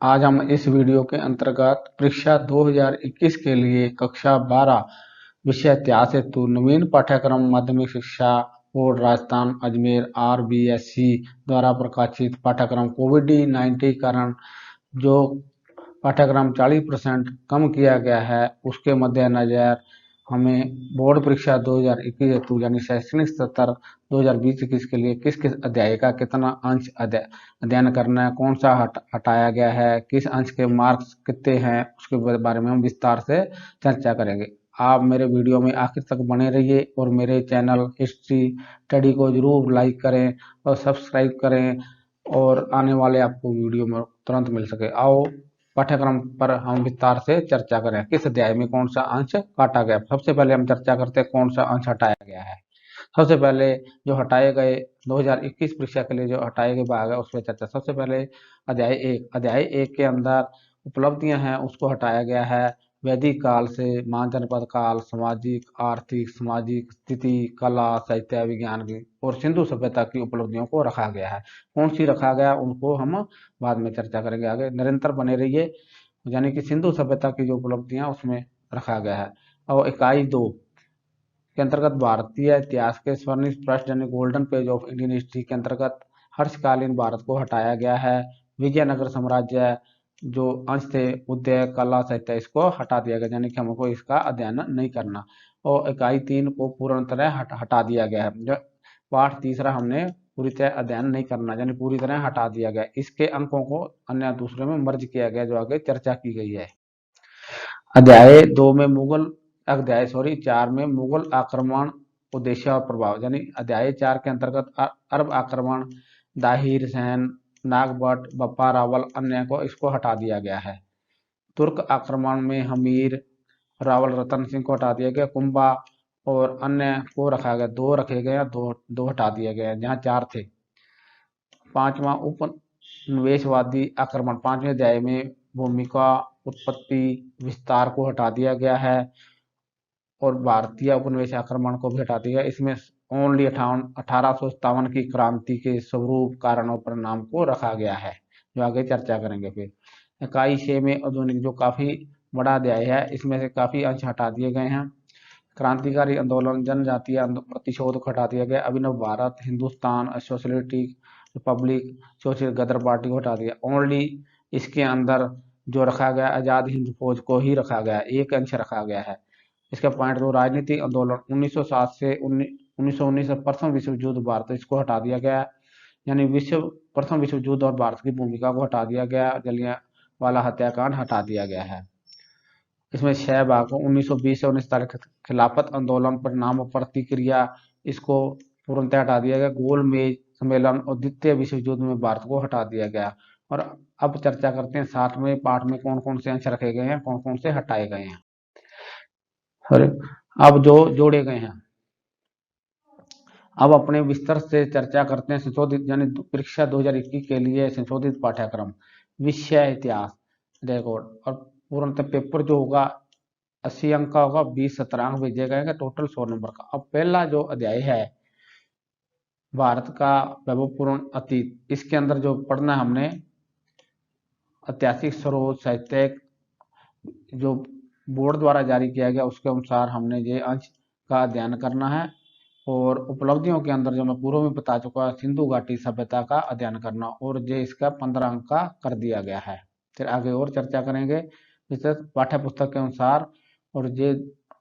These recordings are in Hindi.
आज हम इस वीडियो के अंतर्गत परीक्षा 2021 के लिए कक्षा 12 विषय इतिहास हेतु नवीन पाठ्यक्रम माध्यमिक शिक्षा बोर्ड राजस्थान अजमेर RBSC द्वारा प्रकाशित पाठ्यक्रम कोविड-19 कारण जो पाठ्यक्रम 40% कम किया गया है, उसके मद्देनजर हमें बोर्ड परीक्षा 2021 हेतु यानी शैक्षणिक सत्र 2020-21 के लिए किस किस अध्याय का कितना अंश अध्ययन करना है, कौन सा हटाया गया है, किस अंश के मार्क्स कितने हैं, उसके बारे में हम विस्तार से चर्चा करेंगे। आप मेरे वीडियो में आखिर तक बने रहिए और मेरे चैनल हिस्ट्री स्टडी को जरूर लाइक करें और सब्सक्राइब करें और आने वाले आपको वीडियो में तुरंत मिल सके। आओ पाठ्यक्रम पर हम विस्तार से चर्चा करें, किस अध्याय में कौन सा अंश काटा गया। सबसे पहले हम चर्चा करते हैं कौन सा अंश हटाया गया है। सबसे पहले जो हटाए गए 2021 परीक्षा के लिए जो हटाए गए भाग है उस पर चर्चा। सबसे पहले अध्याय 1 के अंदर उपलब्धियां हैं उसको हटाया गया है। वैदिक काल से महाजनपद काल, सामाजिक आर्थिक सामाजिक स्थिति, कला साहित्य विज्ञान की और सिंधु सभ्यता की उपलब्धियों को रखा गया है। कौन सी रखा गया उनको हम बाद में चर्चा करेंगे। आगे निरंतर बने रहिए, यानी कि सिंधु सभ्यता की जो उपलब्धियां उसमें रखा गया है। और इकाई 2 के अंतर्गत भारतीय इतिहास के स्वर्णिम पृष्ठ यानी golden page of Indian history के अंतर्गत हर्षकालीन भारत को हटाया गया है। विजयनगर साम्राज्य जो अंश थे उदय कला साहित्य इसको हटा दिया गया, यानी कि हमको इसका अध्ययन नहीं करना। और इकाई 3 को पूर्ण तरह हटा दिया गया है। जो पाठ तीसरा हमने पूरी तरह अध्ययन नहीं करना, यानी पूरी तरह हटा दिया गया। इसके अंकों को अन्य दूसरे में मर्ज किया गया जो आगे चर्चा की गई है। अध्याय 4 में मुगल आक्रमण उद्देश्य और प्रभाव, यानी अध्याय 4 के अंतर्गत अरब आक्रमण, दाहिर सैन, नागभट्ट, बप्पा रावल अन्य को इसको हटा दिया गया है। तुर्क आक्रमण में हमीर रावल रतन सिंह को हटा दिया गया। कुंभा और अन्य को रखा गया, 2 रखे गए, दो हटा दिए गए जहाँ 4 थे। पांचवा उपनिवेशवादी आक्रमण, 5वें अध्याय में भूमिका उत्पत्ति विस्तार को हटा दिया गया है और भारतीय उपनिवेश आक्रमण को भी हटा दिया। इसमें ओनली 1857 की क्रांति के स्वरूप कारणों परिणाम को रखा गया है जो आगे चर्चा करेंगे। फिर इकाई 6 में आधुनिक जो काफी बड़ा अध्याय है, इसमें से काफी अंश हटा दिए गए हैं। क्रांतिकारी आंदोलन, जनजातीय प्रतिशोध को हटा दिया गया। Abhinav Bharat, Hindustan socialistic republic, social Ghadar party को हटा दिया। ओनली इसके अंदर जो रखा गया आजाद हिंद फौज को ही रखा गया, एक अंश रखा गया है। इसका पॉइंट 2 राजनीतिक आंदोलन 1907 से 1919 प्रथम विश्व युद्ध भारत, इसको हटा दिया गया, यानी प्रथम विश्व युद्ध और भारत की भूमिका को हटा दिया गया। जलियांवाला हत्याकांड हटा दिया गया है। इसमें 6 भागों 1920 से 1940 खिलाफत आंदोलन परिणाम और प्रतिक्रिया, इसको पूर्णतः हटा दिया गया। गोल मेज सम्मेलन और द्वितीय विश्व युद्ध में भारत को हटा दिया गया। और अब चर्चा करते हैं 7वें पाठ में कौन कौन से अंश रखे गए हैं, कौन कौन से हटाए गए हैं और अब जो जोड़े गए हैं। अब अपने विस्तार से चर्चा करते हैं संशोधित यानी परीक्षा 2021 के लिए संशोधित पाठ्यक्रम विषय इतिहास रिकॉर्ड। और पूर्णतः पेपर जो होगा 80 अंक का होगा, 20 अंक भेजे गए, टोटल 100 नंबर का। अब पहला जो अध्याय है भारत का वैभवपूर्ण अतीत, इसके अंदर जो पढ़ना है हमने ऐतिहासिक स्रोत साहित्यिक जो बोर्ड द्वारा जारी किया गया उसके अनुसार हमने ये अंश का अध्ययन करना है। और उपलब्धियों के अंदर जो मैं पूर्व में बता चुका सिंधु घाटी सभ्यता का अध्ययन करना और ये इसका 15 अंक का कर दिया गया है। फिर आगे और चर्चा करेंगे इस पाठ्य पुस्तक के अनुसार। और ये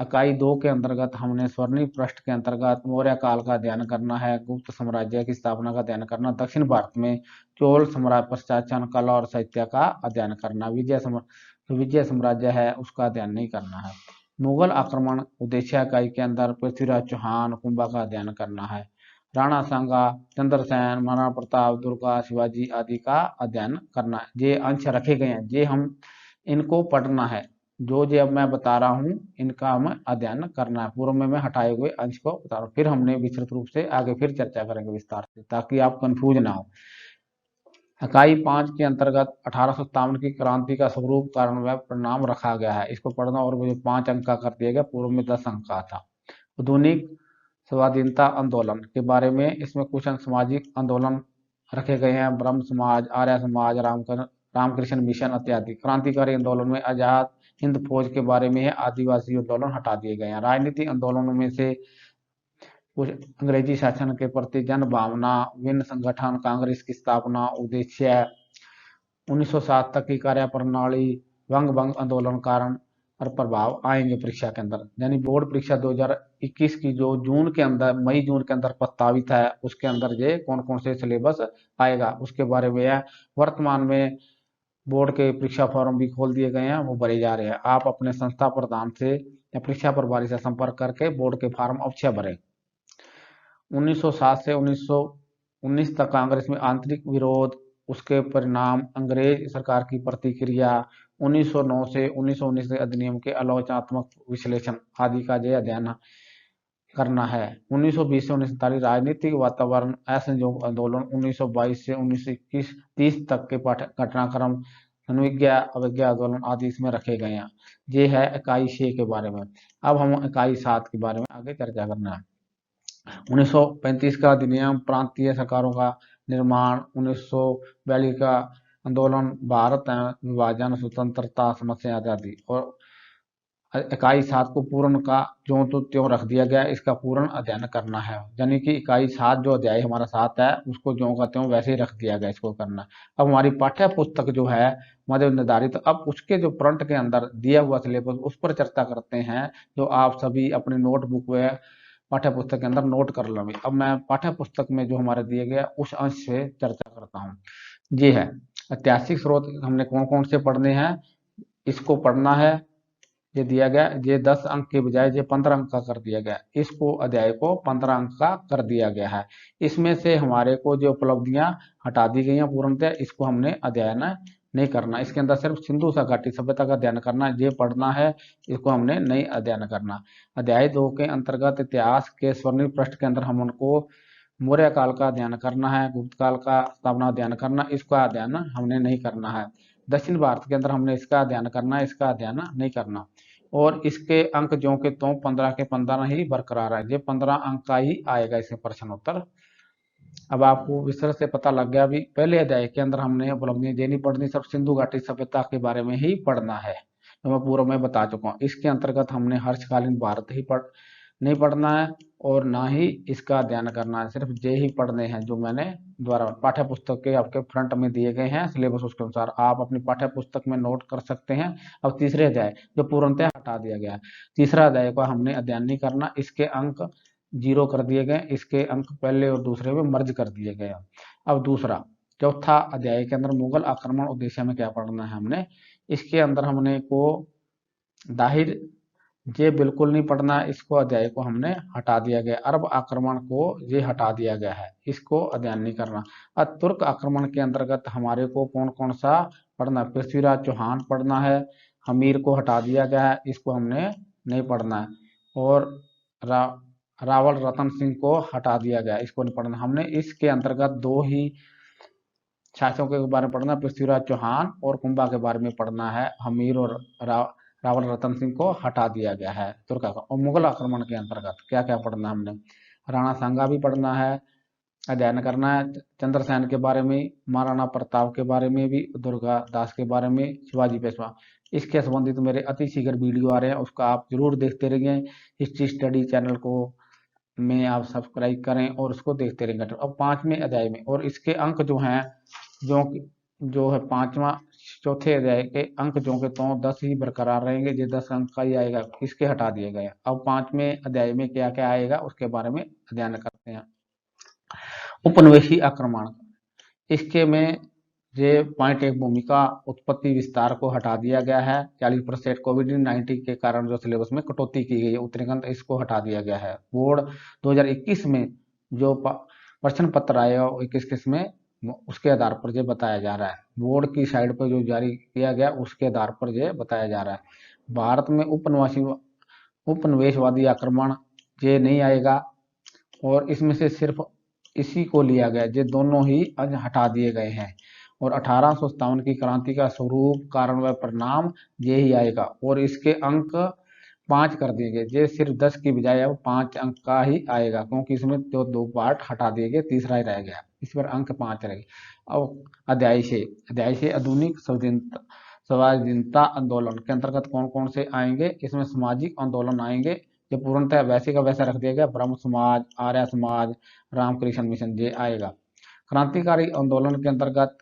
इकाई 2 के अंतर्गत हमने स्वर्णिम पृष्ठ के अंतर्गत मौर्य काल का अध्ययन करना है, गुप्त साम्राज्य की स्थापना का अध्ययन करना, दक्षिण भारत में चोल साम्राज्य प्रशासन कला और साहित्य का अध्ययन करना, विजय साम्राज्य है उसका अध्ययन नहीं करना है। मुगल आक्रमण उद्देश्य इकाई के अंदर पृथ्वीराज चौहान कुंभा का अध्ययन करना है। राणा सांगा, चंद्रसेन, महाराणा प्रताप, दुर्गा, शिवाजी आदि का अध्ययन करना है। ये अंश रखे गए हैं, ये हम इनको पढ़ना है। जो अब मैं बता रहा हूँ इनका हमें अध्ययन करना है। पूर्व में मैं हटाए हुए अंश को बता रहा हूँ, फिर हमने विस्तृत रूप से आगे फिर चर्चा करेंगे विस्तार से ताकि आप कंफ्यूज ना हो। इकाई 5 के अंतर्गत 1857 की क्रांति का स्वरूप कारण व परिणाम रखा गया है, इसको पढ़ना और मुझे 5 अंक का कर दिया गया, पूर्व में 10 अंक का था। आधुनिक स्वाधीनता आंदोलन के बारे में इसमें कुछ सामाजिक आंदोलन रखे गए हैं, ब्रह्म समाज, आर्य समाज, रामकृष्ण मिशन इत्यादि। क्रांतिकारी आंदोलन में आजाद हिंद फौज के बारे में है, आदिवासी आंदोलन हटा दिए गए हैं। राजनीतिक आंदोलनों में से कुछ अंग्रेजी शासन के प्रति जन भावना, विभिन्न संगठन, कांग्रेस की स्थापना, उद्देश्य, 1907 तक की कार्यप्रणाली, वंग भंग आंदोलन कारण और प्रभाव आएंगे परीक्षा के अंदर। यानी बोर्ड परीक्षा 2021 की जो जून के अंदर, मई जून के अंदर प्रस्तावित है, उसके अंदर ये कौन कौन से सिलेबस आएगा उसके बारे में है। वर्तमान में बोर्ड के परीक्षा फॉर्म भी खोल दिए गए हैं, वो भरे जा रहे हैं। आप अपने संस्था प्रधान से या परीक्षा प्रभारी से संपर्क करके बोर्ड के फॉर्म अवश्य भरें। 1907 से 1919 तक कांग्रेस में आंतरिक विरोध, उसके परिणाम, अंग्रेज सरकार की प्रतिक्रिया, 1909 से 1919 के अधिनियम के आलोचनात्मक विश्लेषण आदि का जो अध्ययन करना है। 1920 से 1947 राजनीतिक वातावरण, असहयोग आंदोलन, 1922 से 1921 30 तक के घटनाक्रम, अनुविज्ञा अवज्ञा आंदोलन आदि इसमें रखे गए हैं। ये है इकाई 6 के बारे में। अब हम इकाई 7 के बारे में आगे चर्चा करना है। 1935 का अधिनियम, प्रांतीय सरकारों का निर्माण, 1942 का आंदोलन, भारत विभाजन, स्वतंत्रता, समस्या आजादी। और इकाई 7 को पूर्ण का ज्यों तो त्यों रख दिया गया, इसका पूर्ण अध्ययन करना है। यानी कि इकाई 7 जो अध्याय हमारा 7 है उसको ज्यों का त्यों वैसे ही रख दिया गया, इसको करना। अब हमारी पाठ्य पुस्तक जो है मध्य निर्धारित, अब उसके जो फ्रंट के अंदर दिया हुआ सिलेबस उस पर चर्चा करते हैं, जो आप सभी अपने नोटबुक व पाठ्य पुस्तक के अंदर नोट कर लेंगे। अब मैं पाठ्य पुस्तक में जो हमारे दिए गए उस अंश से चर्चा करता हूँ। ये है ऐतिहासिक स्रोत, हमने कौन कौन से पढ़ने हैं, इसको पढ़ना है। ये दिया गया, ये 10 अंक के बजाय ये 15 अंक का कर दिया गया, इसको अध्याय को 15 अंक का कर दिया गया है। इसमें से हमारे को जो उपलब्धियां हटा दी गई हैं पूर्णतः, इसको हमने अध्ययन नहीं करना। इसके अंदर सिर्फ सिंधु घाटी सभ्यता का अध्ययन करना है, ये पढ़ना है, इसको हमने नहीं अध्ययन करना। अध्याय 2 के अंतर्गत इतिहास के स्वर्णिम पृष्ठ के अंदर हम उनको मौर्य काल का अध्ययन करना है, गुप्त काल का स्थापना अध्ययन करना, इसका अध्ययन हमने नहीं करना है। दक्षिण भारत के अंदर हमने इसका अध्ययन करना है, इसका अध्ययन नहीं करना। और इसके अंक जो के तो 15 के 15 ही बरकरार है, ये 15 अंक का ही आएगा इसमें प्रश्न उत्तर। अब आपको विस्तृत से पता लग गया, भी पहले अध्याय के अंदर हमने उपलब्धियां ये नहीं पढ़नी, सिर्फ सिंधु घाटी सभ्यता के बारे में ही पढ़ना है, तो मैं पूर्व में बता चुका हूँ। इसके अंतर्गत हमने हर्षकालीन भारत ही नहीं पढ़ना है और ना ही इसका अध्ययन करना है, सिर्फ ये ही पढ़ने हैं जो मैंने द्वारा पाठ्य पुस्तक के आपके फ्रंट में दिए गए हैं सिलेबस, उसके अनुसार आप अपनी पाठ्य पुस्तक में नोट कर सकते हैं। अब तीसरे अध्याय जो पूर्णतः हटा दिया गया है, तीसरा अध्याय का हमने अध्ययन नहीं करना, इसके अंक 0 कर दिए गए, इसके अंक पहले और दूसरे में मर्ज कर दिए गए। अब दूसरा चौथा अध्याय के अंदर मुगल आक्रमण उद्देश्य में क्या पढ़ना है हमने, इसके अंदर हमने को दाहिर ये बिल्कुल नहीं पढ़ना है, इसको अध्याय को हमने हटा दिया गया। अरब आक्रमण को ये हटा दिया गया है, इसको अध्ययन नहीं करना। अब तुर्क आक्रमण के अंतर्गत हमारे को कौन कौन सा पढ़ना, पृथ्वीराज चौहान पढ़ना है, हमीर को हटा दिया गया है, इसको हमने नहीं पढ़ना है। और रावल रतन सिंह को हटा दिया गया, इसको नहीं पढ़ना हमने। इसके अंतर्गत 2 ही शासकों के बारे में पढ़ना, पृथ्वीराज चौहान और कुंभा के बारे में पढ़ना है। हमीर और रावल रतन सिंह को हटा दिया गया है तुर्क। और मुगल आक्रमण के अंतर्गत क्या क्या पढ़ना हमने, राणा सांगा भी पढ़ना है, अध्ययन करना है। चंद्रसेन के बारे में, महाराणा प्रताप के बारे में भी, दुर्गा दास के बारे में, शिवाजी पेशवा, इसके संबंधित मेरे अति शीघ्र वीडियो आ रहे हैं, उसका आप जरूर देखते रहिए। हिस्ट्री स्टडी चैनल को में आप सब्सक्राइब करें और उसको देखते रहेंगे। अब 5वें अध्याय में, और इसके अंक जो हैं जो है 5वां चौथे अध्याय के अंक जो के तो 10 ही बरकरार रहेंगे, ये 10 अंक का ही आएगा, इसके हटा दिए गए। अब 5वें अध्याय में क्या क्या आएगा उसके बारे में अध्ययन करते हैं। उपनिवेशी आक्रमण, इसके में ये पॉइंट 1 भूमिका उत्पत्ति विस्तार को हटा दिया गया है। 40% कोविड-19 के कारण जो सिलेबस में कटौती की गई है उत्तराखंड, इसको हटा दिया गया है। बोर्ड 2021 में जो प्रश्न पत्र आया 21 में, उसके आधार पर ये बताया जा रहा है। बोर्ड की साइड पर जो जारी किया गया उसके आधार पर ये बताया जा रहा है। भारत में उपनिवेशवादी आक्रमण ये नहीं आएगा, और इसमें से सिर्फ इसी को लिया गया, ये दोनों ही आज हटा दिए गए हैं। और 1857 की क्रांति का स्वरूप, कारण व परिणाम ये ही आएगा, और इसके अंक 5 कर दिए गए। ये सिर्फ 10 की बजाय अब 5 अंक का ही आएगा, क्योंकि इसमें जो दो पार्ट हटा दिए गए, तीसरा ही रह गया, इस पर अंक 5 रहेंगे। अब अध्याय 6 आधुनिक स्वाधीनता आंदोलन के अंतर्गत कौन कौन से आएंगे? इसमें सामाजिक आंदोलन आएंगे, ये पूर्णतः वैसे का वैसा रख दिया गया, ब्रह्म समाज, आर्य समाज, रामकृष्ण मिशन, ये आएगा। क्रांतिकारी आंदोलन के अंतर्गत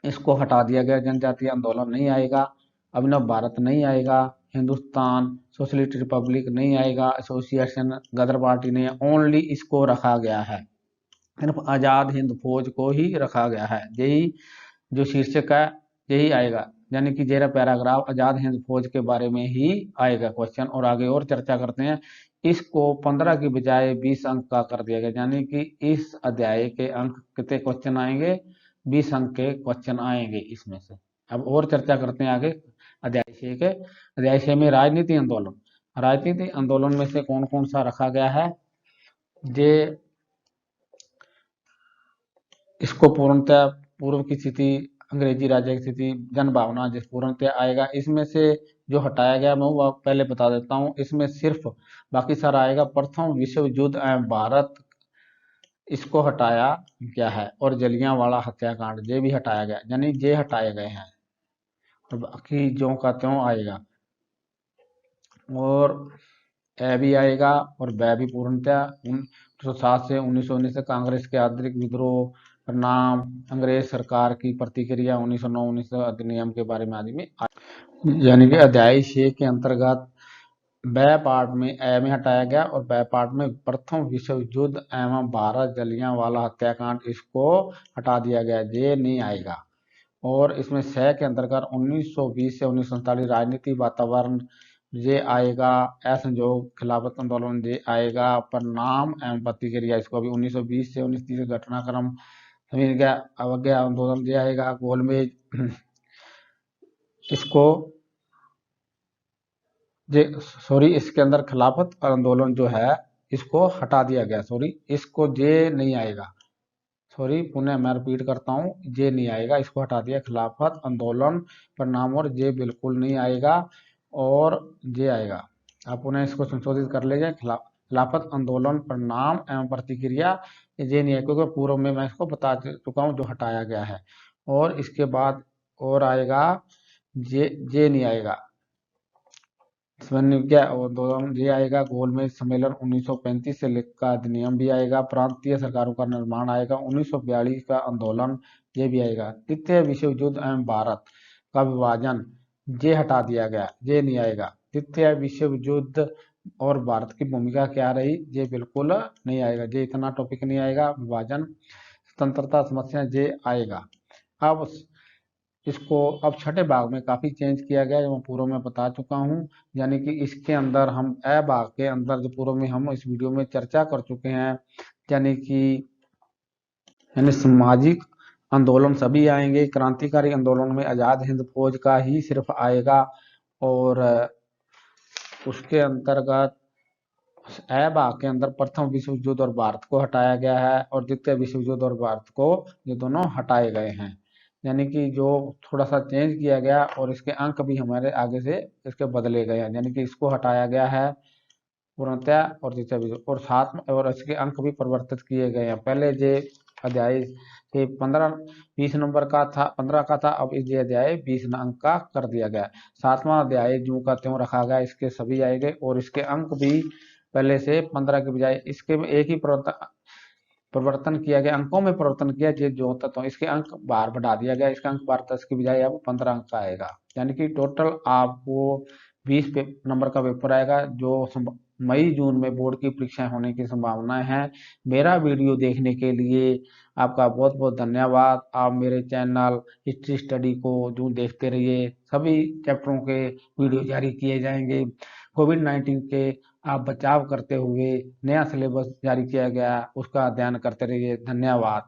इसको हटा दिया गया, जनजातीय आंदोलन नहीं आएगा, अभिनव भारत नहीं आएगा, हिंदुस्तान सोशलिस्ट रिपब्लिक नहीं आएगा, एसोसिएशन गदर पार्टी नहीं, ओनली इसको रखा गया है, सिर्फ आजाद हिंद फौज को ही रखा गया है। यही जो शीर्षक है यही आएगा, यानी कि जेरा पैराग्राफ आजाद हिंद फौज के बारे में ही आएगा क्वेश्चन। और आगे और चर्चा करते हैं। इसको 15 की बजाय 20 अंक का कर दिया गया, यानी कि इस अध्याय के अंक कितने क्वेश्चन आएंगे? 20 अंक के क्वेश्चन आएंगे इसमें से। अब और चर्चा करते हैं आगे अध्याय 6 के। अध्याय 6 में राजनीति आंदोलन, राजनीति आंदोलन में से कौन कौन सा रखा गया है? ये इसको पूर्णतः पूर्व की स्थिति, अंग्रेजी राज्य की स्थिति, जन भावना, जिस पूर्णतः आएगा। इसमें से जो हटाया गया मैं वो पहले बता देता हूँ। इसमें सिर्फ बाकी सारा आएगा। प्रथम विश्व युद्ध एवं भारत, इसको हटाया गया है। और जलियांवाला हत्याकांड, ये भी हटाया गया, यानी ये हटाए गए हैं, और बाकी ज्यों का त्यों आएगा। और ए भी आएगा और बै भी पूर्णतः 1907 से 1919 तक कांग्रेस के आंतरिक विद्रोह, परिणाम, अंग्रेज सरकार की प्रतिक्रिया, 1909-19 अधिनियम के बारे में आदि में यानी कि अध्याय 6 के अंतर्गत बै पार्ट में ए में हटाया गया, और बै पार्ट में प्रथम विश्व युद्ध एवं भारत जलियांवाला हत्याकांड, इसको हटा दिया गया, ये नहीं आएगा। और इसमें 6 के अंतर्गत 1920 से 1947 राजनीति वातावरण, ये आएगा। असहयोग खिलाफत आंदोलन, ये आएगा। परिणाम एवं प्रतिक्रिया, इसको अभी 1920 से 1930 घटनाक्रम समझ गया। अवज्ञा आंदोलन, ये आएगा। गोलमेज, इसको सॉरी, इसके अंदर खिलाफत आंदोलन जो है इसको हटा दिया गया, सॉरी इसको ये नहीं आएगा, सॉरी पुनः मैं रिपीट करता हूँ, ये नहीं आएगा, इसको हटा दिया। खिलाफत आंदोलन परिणाम, और ये बिल्कुल नहीं आएगा, और ये आएगा। आप पुनः इसको संशोधित कर लीजिए। खिलाफत आंदोलन परिणाम एवं प्रतिक्रिया, ये नहीं है, क्योंकि पूर्व में मैं इसको बता चुका हूँ जो हटाया गया है। और इसके बाद और आएगा, ये नहीं आएगा। क्या आंदोलन, ये आएगा। गोलमेज सम्मेलन 1935 से लेकर अधिनियम भी आएगा। प्रांतीय सरकारों का निर्माण आएगा। 1942 का आंदोलन, ये भी आएगा। तृतीय विश्व युद्ध एवं भारत का विभाजन, ये हटा दिया गया, ये नहीं आएगा। तृतीय विश्व युद्ध और भारत की भूमिका क्या रही, ये बिल्कुल नहीं आएगा, ये इतना टॉपिक नहीं आएगा। विभाजन, स्वतंत्रता समस्या, ये आएगा। अब इसको अब छठे भाग में काफी चेंज किया गया, जो मैं पूर्व में बता चुका हूँ। यानी कि इसके अंदर हम ए भाग के अंदर जो पूर्व में हम इस वीडियो में चर्चा कर चुके हैं, यानी सामाजिक आंदोलन सभी आएंगे। क्रांतिकारी आंदोलन में आजाद हिंद फौज का ही सिर्फ आएगा, और उसके अंतर्गत ए भाग के अंदर प्रथम विश्व युद्ध और भारत को हटाया गया है, और द्वितीय विश्व युद्ध और भारत को, ये दोनों हटाए गए हैं। यानी कि जो थोड़ा सा चेंज किया गया, और इसके अंक भी हमारे आगे से इसके बदले गए हैं, यानी कि इसको हटाया गया है पूर्णतः, और द्वितीय विश्व, और साथ में और इसके अंक भी परिवर्तित किए गए हैं। पहले जो अध्याय से 15-20 नंबर का था, 15 का था, अब ये अध्याय 20 अंक का कर दिया गया। 7वां अध्याय जो का त्यों रखा गया, इसके सभी आएंगे, और इसके अंक भी पहले से 15 के बजाय इसके में एक ही परिवर्तन किया गया, अंकों में परिवर्तन किया, जो होता तो इसके अंक बाहर बढ़ा दिया गया। इसका अंक 12-10 की बजाय अब 15 अंक का आएगा, यानी कि टोटल आपको 20 नंबर का पेपर आएगा, जो मई जून में बोर्ड की परीक्षाएं होने की संभावना है। मेरा वीडियो देखने के लिए आपका बहुत बहुत धन्यवाद। आप मेरे चैनल हिस्ट्री स्टडी को जो देखते रहिए, सभी चैप्टरों के वीडियो जारी किए जाएंगे। कोविड-19 के आप बचाव करते हुए नया सिलेबस जारी किया गया, उसका अध्ययन करते रहिए। धन्यवाद।